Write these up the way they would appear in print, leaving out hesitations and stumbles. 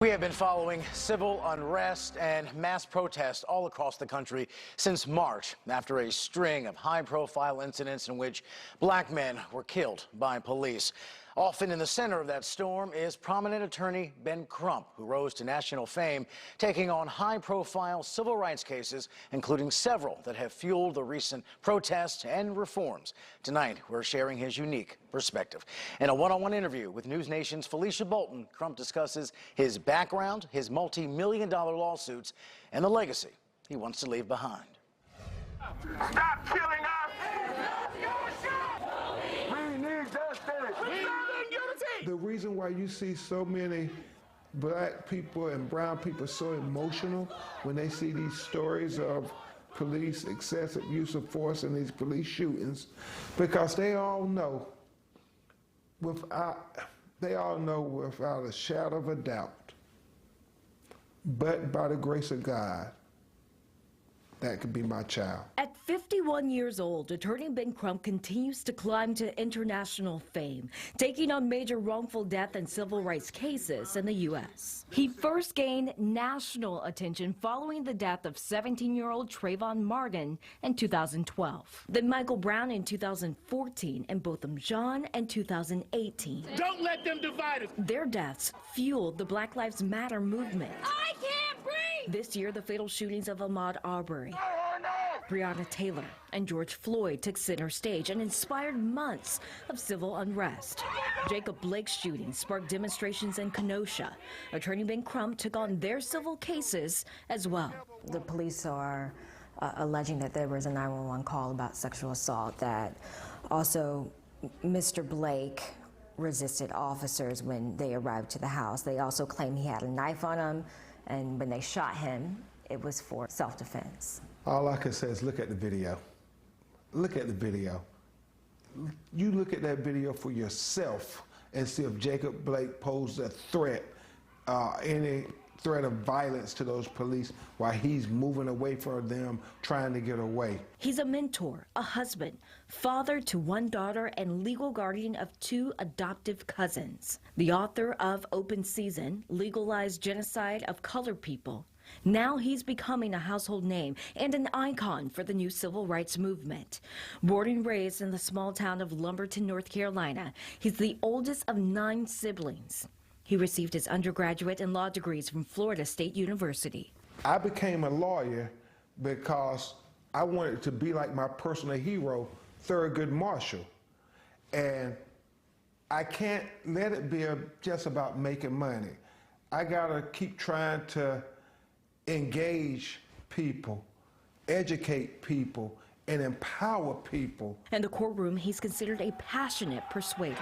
We have been following civil unrest and mass protests all across the country since March after a string of high-profile incidents in which black men were killed by police. Often in the center of that storm is prominent attorney Ben Crump, who rose to national fame, taking on high-profile civil rights cases, including several that have fueled the recent protests and reforms. Tonight, we're sharing his unique perspective. In a one-on-one interview with NewsNation's Felicia Bolton, Crump discusses his background, his multi-million-dollar lawsuits, and the legacy he wants to leave behind. Stop killing us! We need justice! The reason why you see so many black people and brown people so emotional when they see these stories of police excessive use of force and these police shootings, because they all know without a shadow of a doubt, but by the grace of God, that could be my child. At 51 years old, attorney Ben Crump continues to climb to international fame, taking on major wrongful death and civil rights cases in the U.S. He first gained national attention following the death of 17-year-old Trayvon Martin in 2012. Then Michael Brown in 2014 and Botham Jean in 2018. Don't let them divide us! Their deaths fueled the Black Lives Matter movement. I can't breathe! This year, the fatal shootings of Ahmaud Arbery, Breonna Taylor, and George Floyd took center stage and inspired months of civil unrest. Jacob Blake's shooting sparked demonstrations in Kenosha. Attorney Ben Crump took on their civil cases as well. The police are alleging that there was a 911 call about sexual assault, that also Mr. Blake resisted officers when they arrived to the house. They also claim he had a knife on him, and when they shot him, it was for self-defense. All I can say is look at the video. Look at the video. You look at that video for yourself and see if Jacob Blake posed a threat, any threat of violence to those police while he's moving away from them, trying to get away. He's a mentor, a husband, father to one daughter, and legal guardian of two adoptive cousins. The author of Open Season, Legalized Genocide of Colored People. Now he's becoming a household name and an icon for the new civil rights movement. Born and raised in the small town of Lumberton, North Carolina, he's the oldest of 9 siblings. He received his undergraduate and law degrees from Florida State University. I became a lawyer because I wanted to be like my personal hero, Thurgood Marshall. And I can't let it be just about making money. I gotta keep trying to engage people, educate people, and empower people. In the courtroom, he's considered a passionate persuader.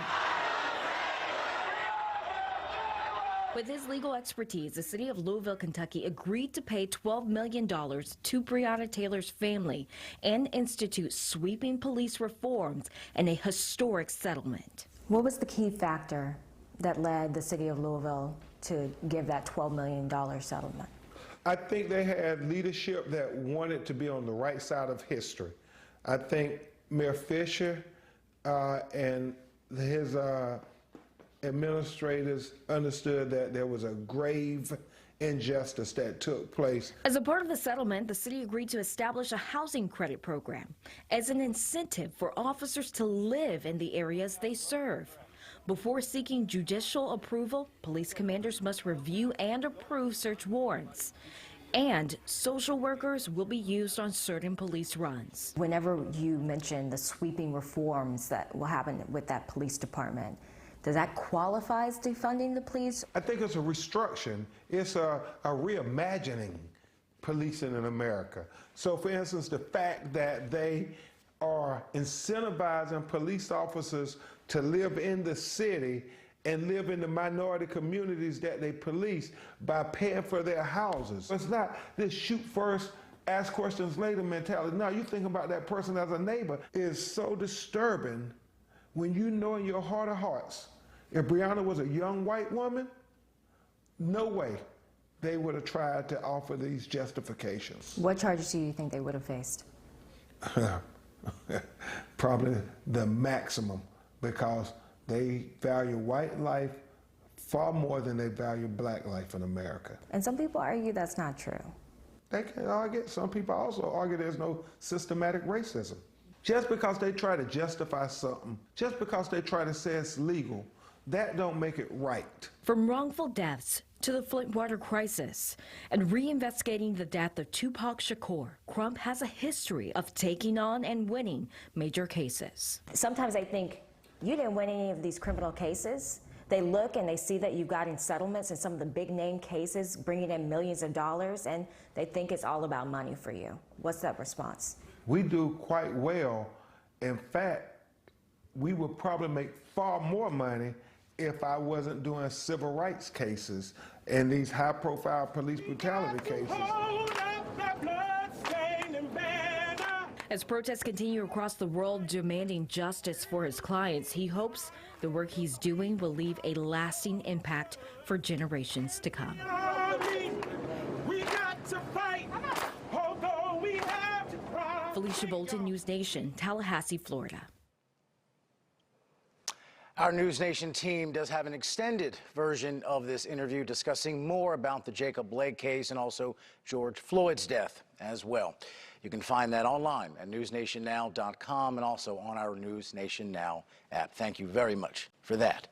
With his legal expertise, the city of Louisville, Kentucky agreed to pay $12 million to Breonna Taylor's family and institute sweeping police reforms and a historic settlement. What was the key factor that led the city of Louisville to give that $12 million settlement? I think they had leadership that wanted to be on the right side of history. I think Mayor Fisher and his administrators understood that there was a grave injustice that took place. As a part of the settlement, the city agreed to establish a housing credit program as an incentive for officers to live in the areas they serve. Before seeking judicial approval, police commanders must review and approve search warrants. And social workers will be used on certain police runs. Whenever you mention the sweeping reforms that will happen with that police department, does that qualify as defunding the police? I think it's a restructuring. It's a reimagining policing in America. So for instance, the fact that they are incentivizing police officers to live in the city and live in the minority communities that they police by paying for their houses. It's not this shoot first, ask questions later mentality. No, you think about that person as a neighbor. It's so disturbing when you know in your heart of hearts, if Breonna was a young white woman, no way they would have tried to offer these justifications. What charges do you think they would have faced? Probably the maximum, because they value white life far more than they value black life in America. And some people argue that's not true. They can argue, some people also argue there's no systematic racism. Just because they try to justify something, just because they try to say it's legal, that don't make it right. From wrongful deaths to the Flint water crisis and reinvestigating the death of Tupac Shakur, Crump has a history of taking on and winning major cases. Sometimes I think, you didn't win any of these criminal cases. They look and they see that you've gotten settlements in some of the big name cases, bringing in millions of dollars, and they think it's all about money for you. What's that response? We do quite well. In fact, we would probably make far more money if I wasn't doing civil rights cases and these high-profile police brutality cases. As protests continue across the world demanding justice for his clients, he hopes the work he's doing will leave a lasting impact for generations to come. We got to fight, although we have to cry. Felicia Bolton, NewsNation, Tallahassee, Florida. Our NewsNation team does have an extended version of this interview discussing more about the Jacob Blake case and also George Floyd's death as well. You can find that online at newsnationnow.com and also on our NewsNation Now app. Thank you very much for that.